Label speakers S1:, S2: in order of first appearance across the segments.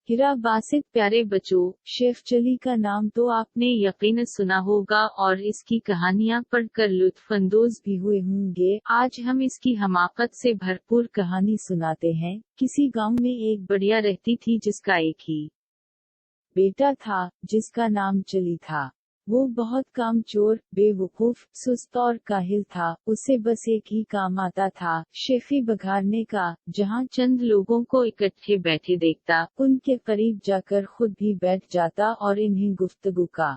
S1: हिरा बासित। प्यारे बच्चों, शेफ चली का नाम तो आपने यकीनन सुना होगा और इसकी कहानियाँ पढ़कर लुत्फ अंदोज भी हुए होंगे। आज हम इसकी हमाकत से भरपूर कहानी सुनाते हैं। किसी गांव में एक बढ़िया रहती थी जिसका एक ही बेटा था, जिसका नाम चली था। वो बहुत कामचोर, बेवकूफ, सुस्त और काहिल था। उसे बस एक ही काम आता था, शेफी बघारने का। जहाँ चंद लोगों को इकट्ठे बैठे देखता, उनके करीब जाकर खुद भी बैठ जाता और इन्हें गुफ्तगू का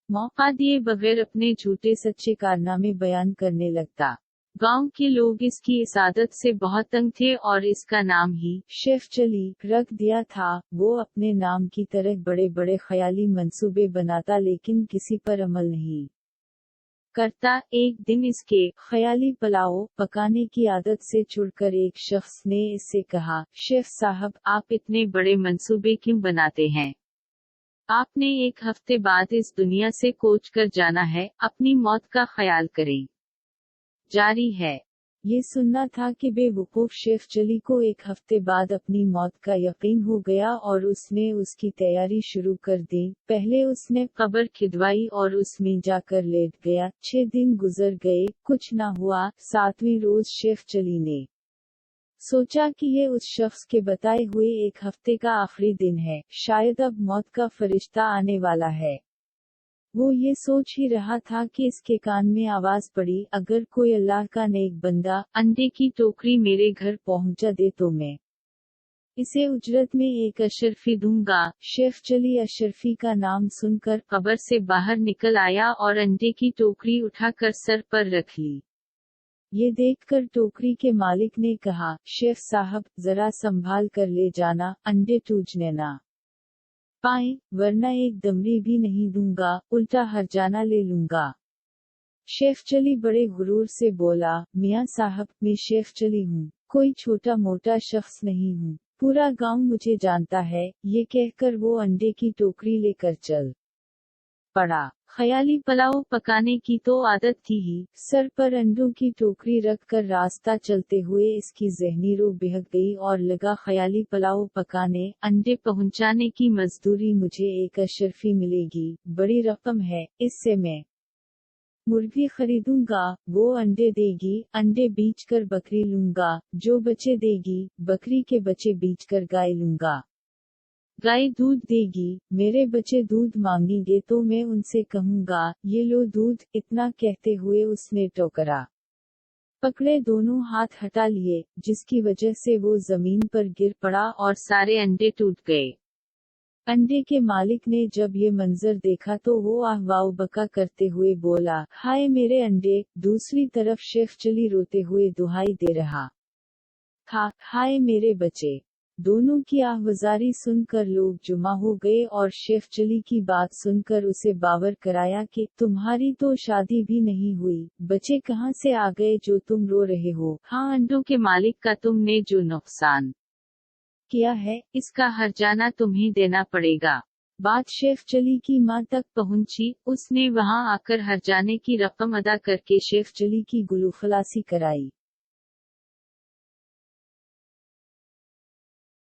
S1: मौका दिए बगैर अपने झूठे सच्चे कारनामे बयान करने लगता। गांव के लोग इसकी इस आदत से बहुत तंग थे और इसका नाम ही शेफ चली रख दिया था। वो अपने नाम की तरह बड़े बड़े ख्याली मंसूबे बनाता, लेकिन किसी पर अमल नहीं करता। एक दिन इसके ख्याली पुलाव पकाने की आदत से छुड़कर एक शख्स ने इससे कहा, शेफ साहब, आप इतने बड़े मंसूबे क्यों बनाते हैं? आपने एक हफ्ते बाद इस दुनिया से कूच कर जाना है, अपनी मौत का ख्याल करें। जारी है। ये सुनना था कि बेवकूफ शेफ चली को एक हफ्ते बाद अपनी मौत का यकीन हो गया और उसने उसकी तैयारी शुरू कर दी। पहले उसने कब्र खिदवाई और उसमें जाकर लेट गया। 6 दिन गुजर गए, कुछ न हुआ। 7वें रोज शेफ चली ने सोचा कि ये उस शख्स के बताए हुए एक हफ्ते का आखिरी दिन है, शायद अब मौत का फरिश्ता आने वाला है। वो ये सोच ही रहा था कि इसके कान में आवाज पड़ी, अगर कोई अल्लाह का नेक बंदा अंडे की टोकरी मेरे घर पहुंचा दे तो मैं इसे उजरत में एक अशरफी दूंगा। शेफ चली अशरफी का नाम सुनकर कब्र से बाहर निकल आया और अंडे की टोकरी उठाकर सर पर रख ली। ये देखकर टोकरी के मालिक ने कहा, शेफ साहब, जरा संभाल कर ले जाना, अंडे टूटने ना पाए, वरना एक दमड़ी भी नहीं दूंगा, उल्टा हर्जाना ले लूंगा। शेफ चली बड़े गुरूर से बोला, मियां साहब, मैं शेफ चली हूँ, कोई छोटा मोटा शख्स नहीं हूँ, पूरा गांव मुझे जानता है। ये कहकर वो अंडे की टोकरी लेकर चल पड़ा। ख्याली पुलाव पकाने की तो आदत थी ही, सर पर अंडों की टोकरी रखकर रास्ता चलते हुए इसकी ज़हनी रूह बहक गई और लगा ख्याली पुलाव पकाने। अंडे पहुंचाने की मजदूरी मुझे एक अशरफी मिलेगी, बड़ी रकम है, इससे मैं मुर्गी खरीदूंगा, वो अंडे देगी, अंडे बेचकर बकरी लूंगा, जो बच्चे देगी, बकरी के बच्चे बेचकर गाय लूंगा, गाय दूध देगी, मेरे बच्चे दूध मांगेंगे तो मैं उनसे कहूंगा, ये लो दूध। इतना कहते हुए उसने टोकरा पकड़े दोनों हाथ हटा लिए, जिसकी वजह से वो जमीन पर गिर पड़ा और सारे अंडे टूट गए। अंडे के मालिक ने जब ये मंजर देखा तो वो आह वाह बका करते हुए बोला, हाय मेरे अंडे। दूसरी तरफ शेफ चली रोते हुए दुहाई दे रहा था, हाय मेरे बच्चे। दोनों की आहवजारी सुनकर लोग जुमा हो गए और शेफ चली की बात सुनकर उसे बावर कराया कि तुम्हारी तो शादी भी नहीं हुई, बच्चे कहाँ से आ गए जो तुम रो रहे हो? हाँ, अंडों के मालिक का तुमने जो नुकसान किया है, इसका हर्जाना तुम्हें देना पड़ेगा। बात शेफ चली की मां तक पहुंची। उसने वहां आकर हर्जाने की रकम अदा करके शेफ चली की गुलूखलासी कराई।